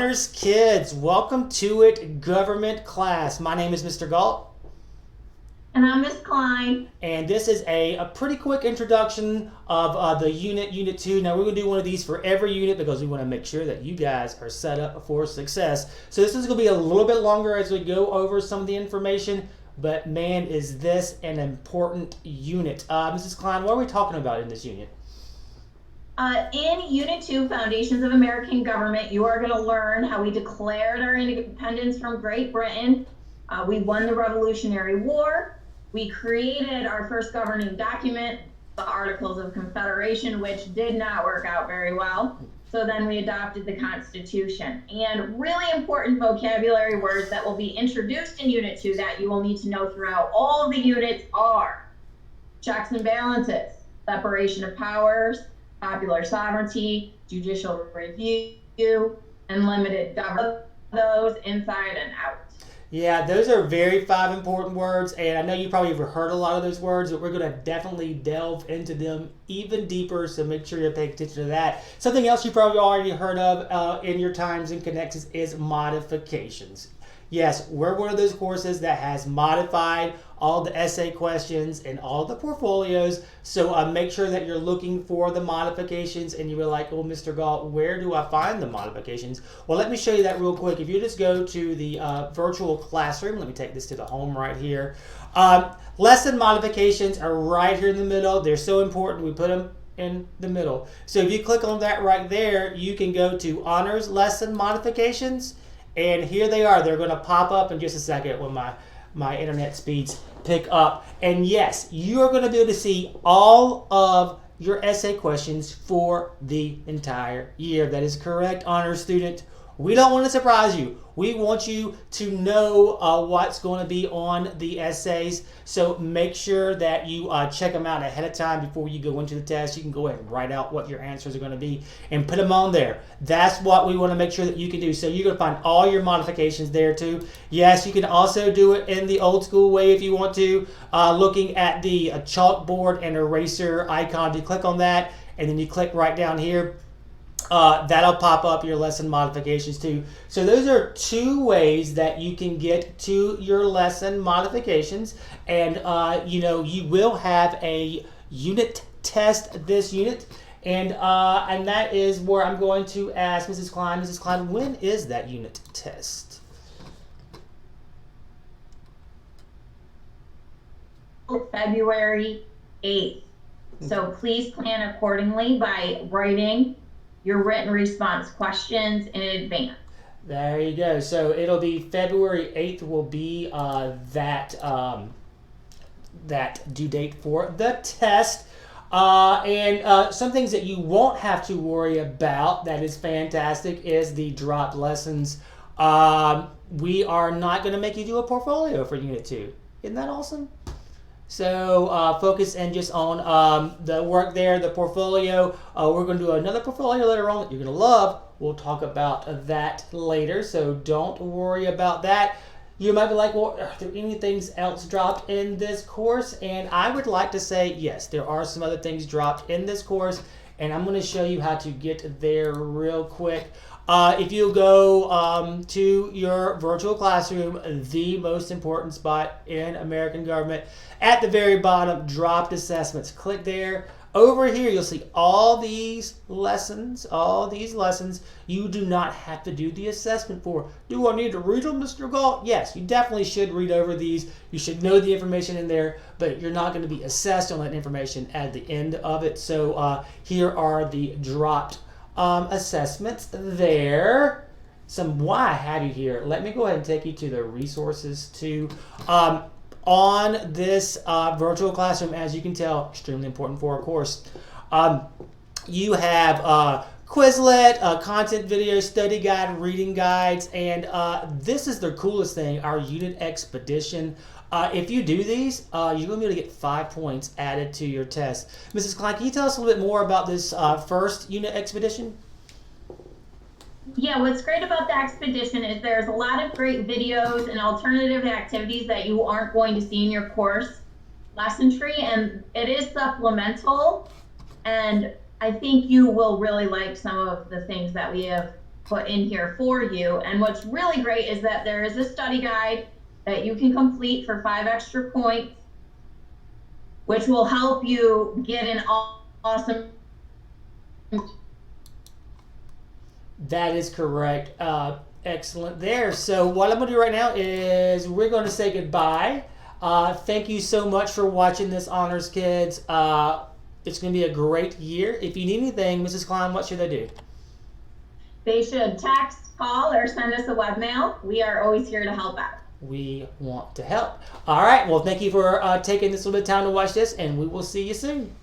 Honors kids, welcome to it, government class. My name is Mr. Galt. And I'm Miss Klein. And this is a pretty quick introduction of the Unit 2. Now we're going to do one of these for every unit because we want to make sure that you guys are set up for success. So this is going to be a little bit longer as we go over some of the information, but man, is this an important unit. Mrs. Klein, what are we talking about in this unit? In Unit 2, Foundations of American Government, you are going to learn how we declared our independence from Great Britain. We won the Revolutionary War. We created our first governing document, the Articles of Confederation, which did not work out very well. So then we adopted the Constitution. And really important vocabulary words that will be introduced in Unit 2 that you will need to know throughout all of the units are checks and balances, separation of powers, popular sovereignty, judicial review, and limited government, those inside and out. Yeah, those are very 5 important words, and I know you probably have heard a lot of those words, but we're going to definitely delve into them even deeper, so make sure you're paying attention to that. Something else you probably already heard of in your times and connections is modifications. Yes, we're one of those courses that has modified all the essay questions and all the portfolios. So make sure that you're looking for the modifications and you were like, oh, Mr. Galt, where do I find the modifications? Well, let me show you that real quick. If you just go to the virtual classroom, let me take this to the home right here. Lesson modifications are right here in the middle. They're so important. We put them in the middle. So if you click on that right there, you can go to Honors Lesson Modifications. And here they are. They're going to pop up in just a second when my internet speeds pick up. And yes, you are going to be able to see all of your essay questions for the entire year. That is correct, honors student. We don't want to surprise you. We want you to know what's going to be on the essays. So make sure that you check them out ahead of time before you go into the test. You can go ahead and write out what your answers are going to be and put them on there. That's what we want to make sure that you can do. So you're going to find all your modifications there too. Yes, you can also do it in the old school way if you want to. Looking at the chalkboard and eraser icon, you click on that and then you click right down here. That'll pop up your lesson modifications too. So those are 2 ways that you can get to your lesson modifications. And you will have a unit test this unit. And that is where I'm going to ask Mrs. Klein. Mrs. Klein, when is that unit test? February 8th. So please plan accordingly by writing your written response questions in advance. There you go. So it'll be February 8th will be that due date for the test. And some things that you won't have to worry about that is fantastic is the dropped lessons. We are not going to make you do a portfolio for Unit 2. Isn't that awesome? So focus in just on the work there, the portfolio. We're going to do another portfolio later on that you're going to love. We'll talk about that later, so don't worry about that. You might be like, well, are there anything else dropped in this course? And I would like to say, yes, there are some other things dropped in this course, and I'm going to show you how to get there real quick. If you go to your virtual classroom, the most important spot in American government, at the very bottom, dropped assessments. Click there. Over here, you'll see all these lessons. You do not have to do the assessment for. Do I need to read them, Mr. Galt? Yes, you definitely should read over these. You should know the information in there, but you're not going to be assessed on that information at the end of it. So here are the dropped assessments there. Why I have you here, let me go ahead and take you to the resources too. On this virtual classroom, as you can tell, extremely important for our course. You have Quizlet, content videos, study guide, reading guides, and this is the coolest thing, our unit expedition. If you do these, you're going to be able to get 5 points added to your test. Mrs. Klein, can you tell us a little bit more about this first unit expedition? Yeah, what's great about the expedition is there's a lot of great videos and alternative activities that you aren't going to see in your course lesson tree, and it is supplemental, and I think you will really like some of the things that we have put in here for you. And what's really great is that there is a study guide that you can complete for 5 extra points, which will help you get an awesome. That is correct. Excellent there. So what I'm going to do right now is we're going to say goodbye. Thank you so much for watching this, Honors Kids. It's going to be a great year. If you need anything, Mrs. Klein, what should they do? They should text, call, or send us a webmail. We are always here to help out. We want to help. All right. Well, thank you for taking this little bit of time to watch this, and we will see you soon.